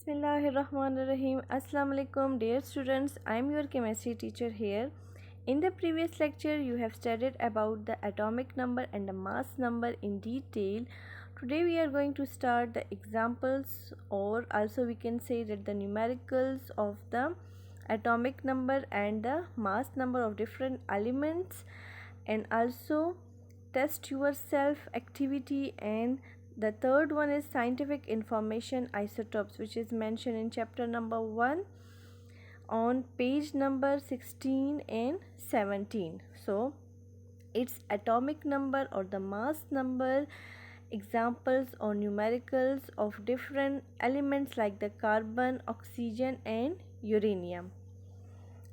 Bismillahirrahmanirrahim. Assalamu alaikum dear students. I am your chemistry teacher here. In the previous lecture you have studied about the atomic number and the mass number in detail. Today we are going to start the examples, or also we can say that the numericals of the atomic number and the mass number of different elements, and also test yourself activity, and the third one is scientific information isotopes, which is mentioned in chapter number 1 on page number 16 and 17. So its atomic number or the mass number, examples or numericals of different elements like the carbon, oxygen and uranium,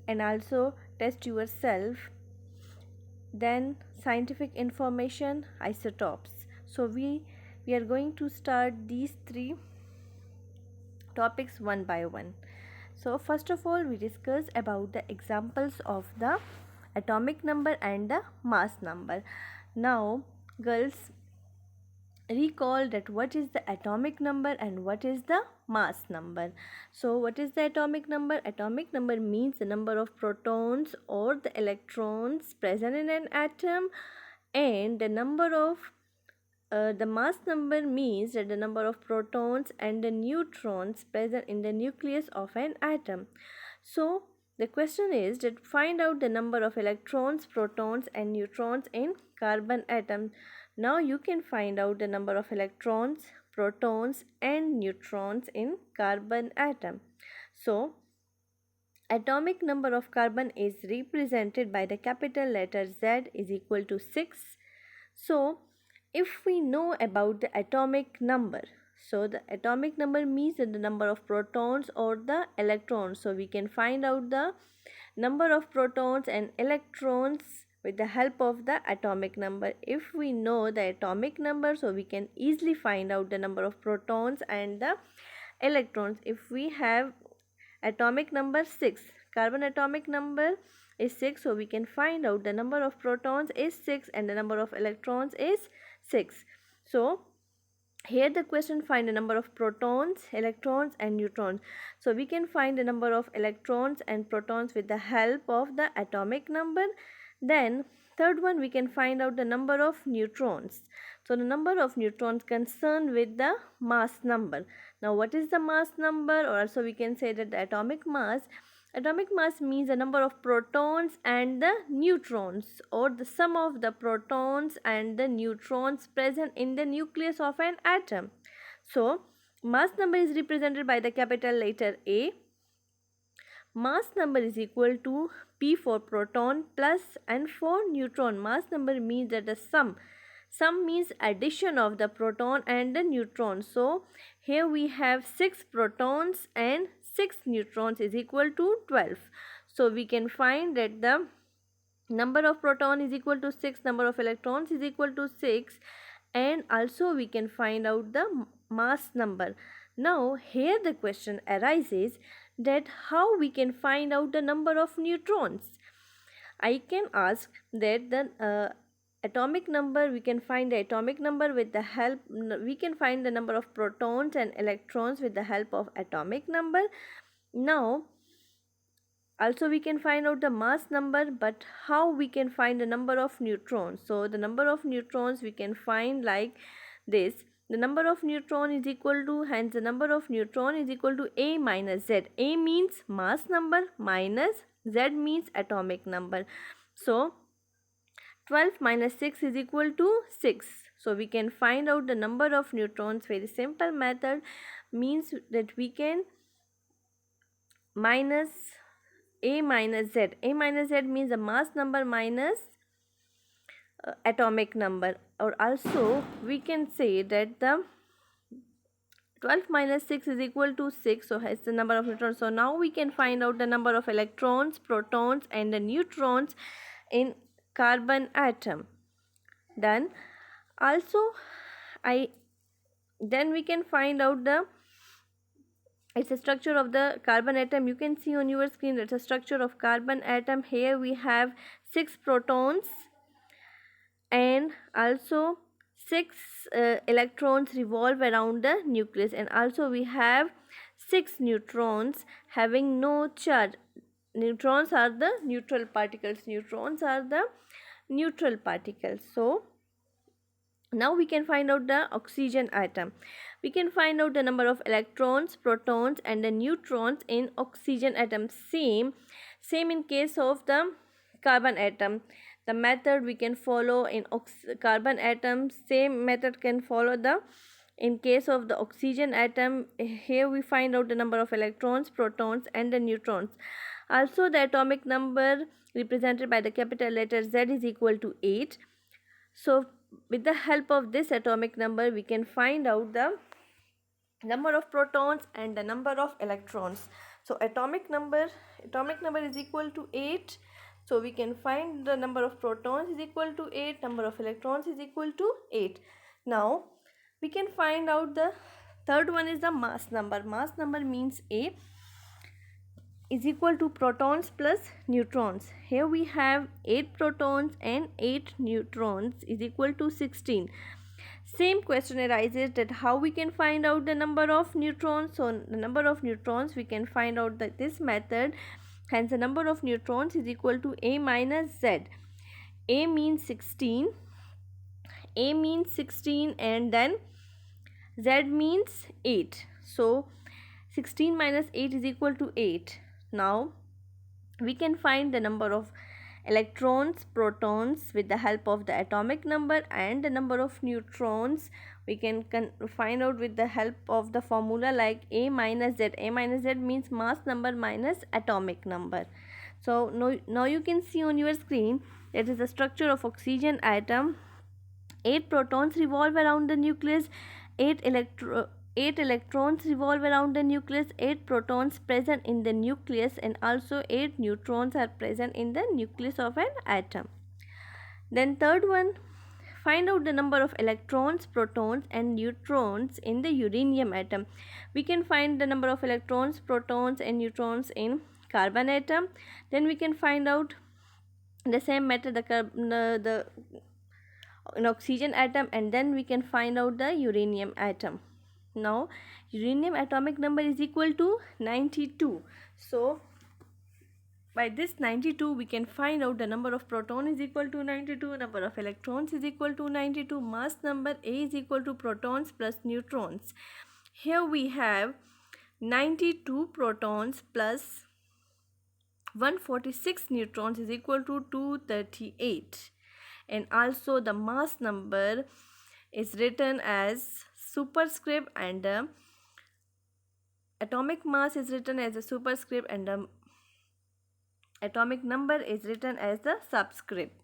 and also test yourself. Then scientific information isotopes. So we are going to start these three topics one by one. So first of all we discuss about the examples of the atomic number and the mass number. Now girls, recall that what is the atomic number and what is the mass number. So what is the atomic number? Atomic number means the number of protons or the electrons present in an atom, and the number of the mass number means that the number of protons and the neutrons present in the nucleus of an atom. So the question is that find out the number of electrons, protons and neutrons in carbon atom. Now you can find out the number of electrons, protons and neutrons in carbon atom. So atomic number of carbon is represented by the capital letter Z is equal to 6. So if we know about the atomic number, so the atomic number means the number of protons or the electrons. So we can find out the number of protons and electrons with the help of the atomic number. If we know the atomic number, so we can easily find out the number of protons and the electrons. If we have atomic number 6, carbon atomic number is 6, so we can find out the number of protons is 6 and the number of electrons is 6. So here the question, find the number of protons, electrons and neutrons. So we can find the number of electrons and protons with the help of the atomic number. Then third one, we can find out the number of neutrons. So the number of neutrons concerned with the mass number. Now what is the mass number, or also we can say that the atomic mass. Atomic mass means the number of protons and the neutrons, or the sum of the protons and the neutrons present in the nucleus of an atom. So mass number is represented by the capital letter A. Mass number is equal to P for proton plus N for neutron. Mass number means that the sum means addition of the proton and the neutron. So here we have 6 protons and 6 neutrons is equal to 12. So we can find that the number of proton is equal to 6, number of electrons is equal to 6, and also we can find out the mass number. Now here the question arises that how we can find out the number of neutrons. I can ask that the atomic number, we can find the atomic number with the help, we can find the number of protons and electrons with the help of atomic number. Now also we can find out the mass number, but how we can find the number of neutrons? So the number of neutrons we can find like this. The number of neutron is equal to, hence the number of neutron is equal to A minus Z. A means mass number minus Z means atomic number. So 12 minus 6 is equal to 6. So we can find out the number of neutrons. Very simple method means that we can minus A minus Z. A minus Z means the mass number minus atomic number, or also we can say that the 12 minus 6 is equal to 6. So has the number of neutrons. So now we can find out the number of electrons, protons and the neutrons in carbon atom. Then also then we can find out the it's a structure of the carbon atom. You can see on your screen that's a structure of carbon atom. Here we have 6 protons and also 6 electrons revolve around the nucleus, and also we have 6 neutrons having no charge. Neutrons are the neutral particles. Neutrons are the neutral particles. So now we can find out the oxygen atom. We can find out the number of electrons, protons and the neutrons in oxygen atom. Same in case of the carbon atom. The method we can follow in carbon atom, same method can follow the in case of the oxygen atom. Here we find out the number of electrons, protons and the neutrons. Also the atomic number represented by the capital letter Z is equal to 8. So with the help of this atomic number we can find out the number of protons and the number of electrons. So atomic number is equal to 8. So we can find the number of protons is equal to 8, number of electrons is equal to 8. Now we can find out the third one is the mass number. Mass number means A is equal to protons plus neutrons. Here we have 8 protons and 8 neutrons is equal to 16. Same question arises that how we can find out the number of neutrons. So the number of neutrons we can find out that this method. Hence the number of neutrons is equal to A minus Z. A means 16. A means 16 and then Z means 8. So 16 minus 8 is equal to 8. Now we can find the number of electrons, protons with the help of the atomic number and the number of neutrons we can find out with the help of the formula like A minus Z. A minus Z means mass number minus atomic number. So now you can see on your screen that is the structure of oxygen atom. 8 protons revolve around the nucleus, 8 electrons revolve around the nucleus, 8 protons present in the nucleus and also 8 neutrons are present in the nucleus of an atom. Then third one, find out the number of electrons, protons and neutrons in the uranium atom. We can find the number of electrons, protons and neutrons in carbon atom. Then we can find out the same method the in oxygen atom and then we can find out the uranium atom. Now uranium atomic number is equal to 92. So by this 92 we can find out the number of proton is equal to 92, number of electrons is equal to 92, mass number A is equal to protons plus neutrons. Here we have 92 protons plus 146 neutrons is equal to 238. And also the mass number is written as superscript and the atomic mass is written as a superscript and the atomic number is written as the subscript.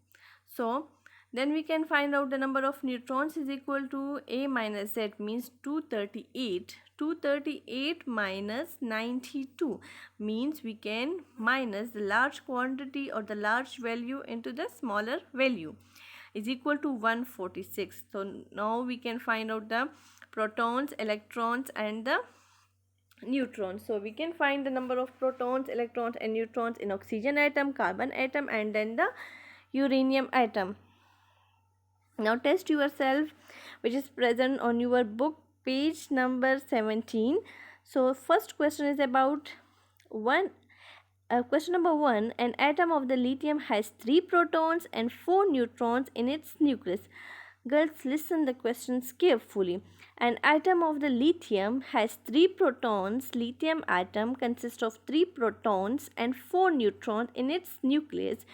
So then we can find out the number of neutrons is equal to A minus Z means 238. 238 minus 92 means we can minus the large quantity or the large value into the smaller value is equal to 146. So now we can find out the protons, electrons and the neutrons. So we can find the number of protons, electrons and neutrons in oxygen atom, carbon atom and then the uranium atom. Now test yourself, which is present on your book page number 17. So first question is about question number 1. An atom of the lithium has 3 protons and 4 neutrons in its nucleus. Girls, listen the questions carefully. An atom of the lithium has 3 protons. Lithium atom consists of 3 protons and 4 neutrons in its nucleus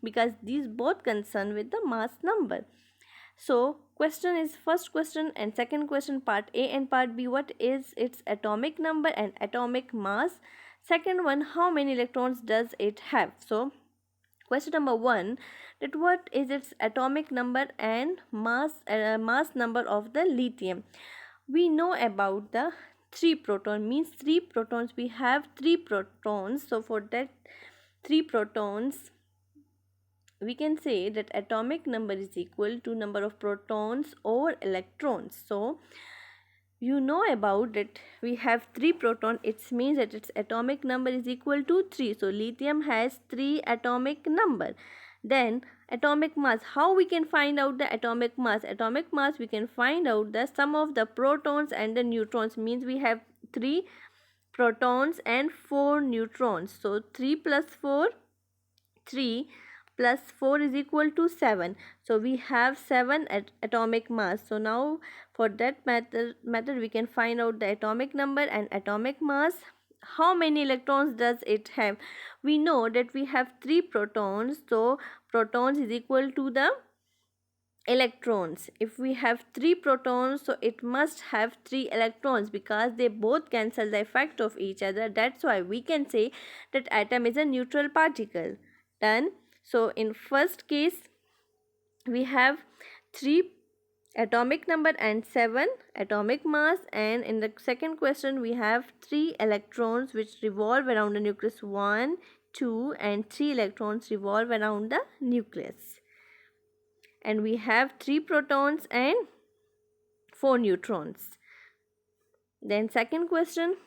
because these both concern with the mass number. So question is first question and second question part A and part B. What is its atomic number and atomic mass? Second one, how many electrons does it have? So question number 1, that what is its atomic number and mass number of the lithium? We know about the 3 proton means 3 protons. We have 3 protons. So for that 3 protons we can say that atomic number is equal to number of protons over electrons. So you know about that we have 3 protons, it means that its atomic number is equal to 3. So lithium has 3 atomic number. Then atomic mass, how we can find out the atomic mass? Atomic mass we can find out the sum of the protons and the neutrons, means we have 3 protons and 4 neutrons. So 3 plus 4, 3 plus 4 is equal to 7. So we have 7 atomic mass. So now for that method we can find out the atomic number and atomic mass. How many electrons does it have? We know that we have 3 protons. So protons is equal to the electrons. If we have 3 protons, so it must have 3 electrons because they both cancel the effect of each other. That's why we can say that atom is a neutral particle. Done. So in first case we have 3 atomic number and 7 atomic mass, and in the second question we have 3 electrons which revolve around the nucleus, 1, 2 and 3 electrons revolve around the nucleus, and we have 3 protons and 4 neutrons. Then second question,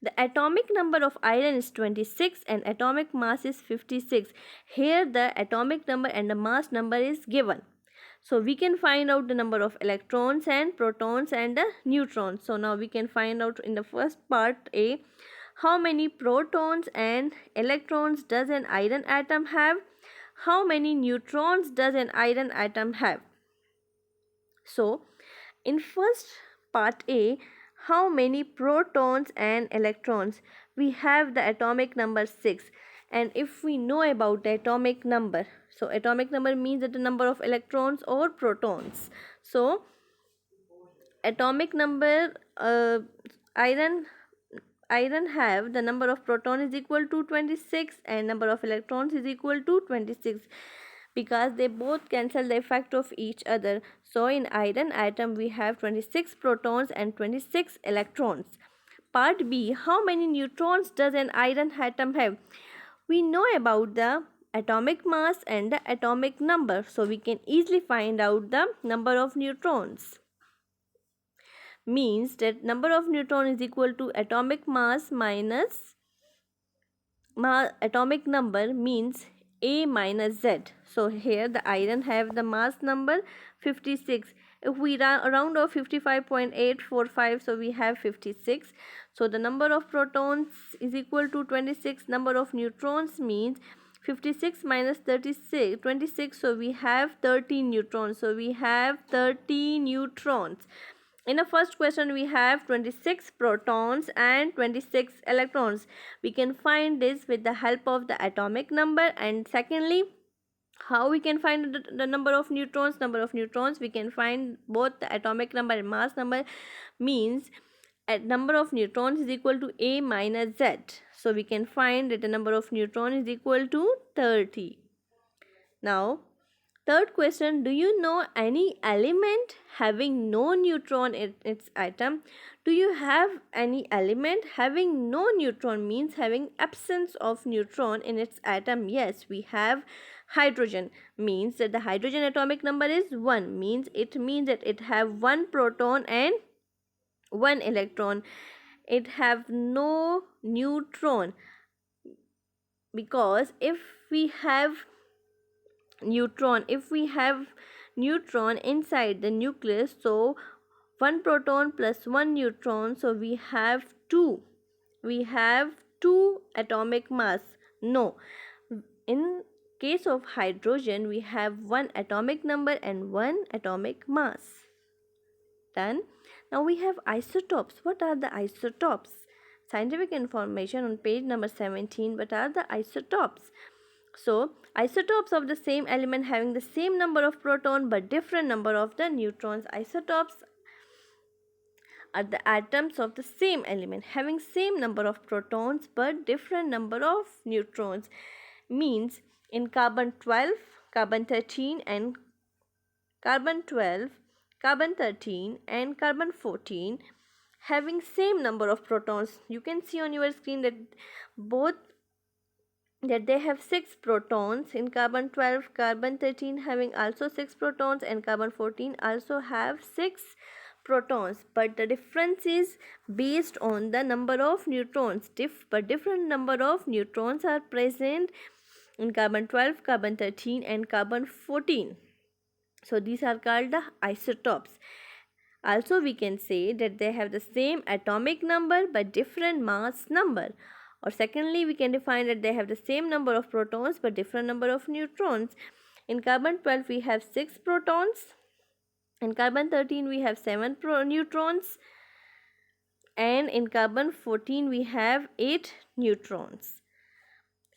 the atomic number of iron is 26 and atomic mass is 56. Here the atomic number and the mass number is given. So we can find out the number of electrons and protons and the neutrons. So now we can find out in the first part A, how many protons and electrons does an iron atom have? How many neutrons does an iron atom have? So in first part A, how many protons and electrons? We have the atomic number 6, and if we know about the atomic number, so atomic number means that the number of electrons or protons. So atomic number, iron have the number of proton is equal to 26 and number of electrons is equal to 26 because they both cancel the effect of each other. So in iron atom we have 26 protons and 26 electrons. Part B, how many neutrons does an iron atom have? We know about the atomic mass and the atomic number, so we can easily find out the number of neutrons. Means that number of neutron is equal to atomic mass minus atomic number, means A minus Z. So here the iron have the mass number 56. If we round off 55.845, so we have 56. So the number of protons is equal to 26. Number of neutrons means 56 minus 36, 26. So we have 30 neutrons. So we have 30 neutrons. In the first question we have 26 protons and 26 electrons. We can find this with the help of the atomic number. And secondly, how we can find the number of neutrons? Number of neutrons we can find both the atomic number and mass number, means number of neutrons is equal to A minus Z. So we can find that the number of neutrons is equal to 30. Now third question, do you know any element having no neutron in its atom? Do you have any element having no neutron, means having absence of neutron in its atom? Yes, we have hydrogen, means that the hydrogen atomic number is 1, means that it have 1 proton and 1 electron. It have no neutron because if we have neutron inside the nucleus, so 1 proton plus 1 neutron, so we have 2 atomic mass. No, in case of hydrogen we have 1 atomic number and 1 atomic mass. Done. Now we have isotopes. What are the isotopes? Scientific information on page number 17. What are the isotopes? So isotopes of the same element having the same number of proton but different number of the neutrons. Isotopes are the atoms of the same element having same number of protons but different number of neutrons. Means in carbon 12, carbon 13 and carbon 12, carbon 13 and carbon 14 having same number of protons. You can see on your screen that they have 6 protons. In carbon 12, carbon 13 having also 6 protons and carbon 14 also have 6 protons, but the difference is based on the number of neutrons. But different number of neutrons are present in carbon 12, carbon 13 and carbon 14. So these are called the isotopes. Also, we can say that they have the same atomic number but different mass number. Or secondly, we can define that they have the same number of protons but different number of neutrons. In carbon 12, we have 6 protons. In carbon 13, we have 7 neutrons. And in carbon 14, we have 8 neutrons.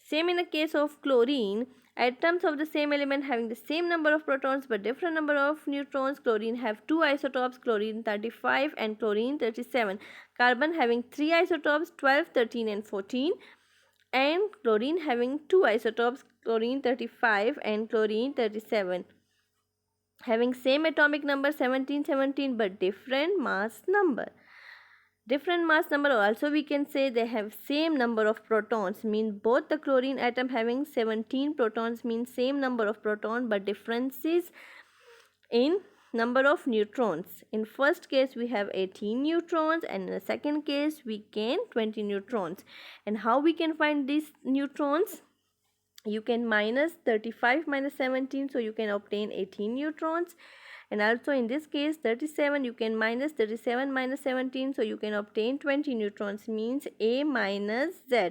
Same in the case of chlorine. Atoms of the same element having the same number of protons but different number of neutrons. Chlorine have two isotopes, chlorine 35 and chlorine 37. Carbon having three isotopes, 12, 13 and 14. And chlorine having two isotopes, chlorine 35 and chlorine 37. Having same atomic number 17, 17 but different mass number. Different mass number, also we can say they have same number of protons, mean both the chlorine atom having 17 protons means same number of proton but differences in number of neutrons. In first case we have 18 neutrons and in the second case we gain 20 neutrons. And how we can find these neutrons? You can minus 35 minus 17, so you can obtain 18 neutrons. And also in this case 37, you can minus 37 minus 17, so you can obtain 20 neutrons, means A minus Z.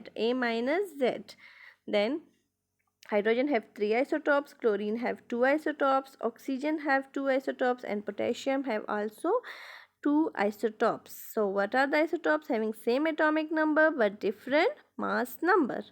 Then hydrogen have 3 isotopes, chlorine have 2 isotopes, oxygen have 2 isotopes and potassium have also 2 isotopes. So what are the isotopes? Having same atomic number but different mass number.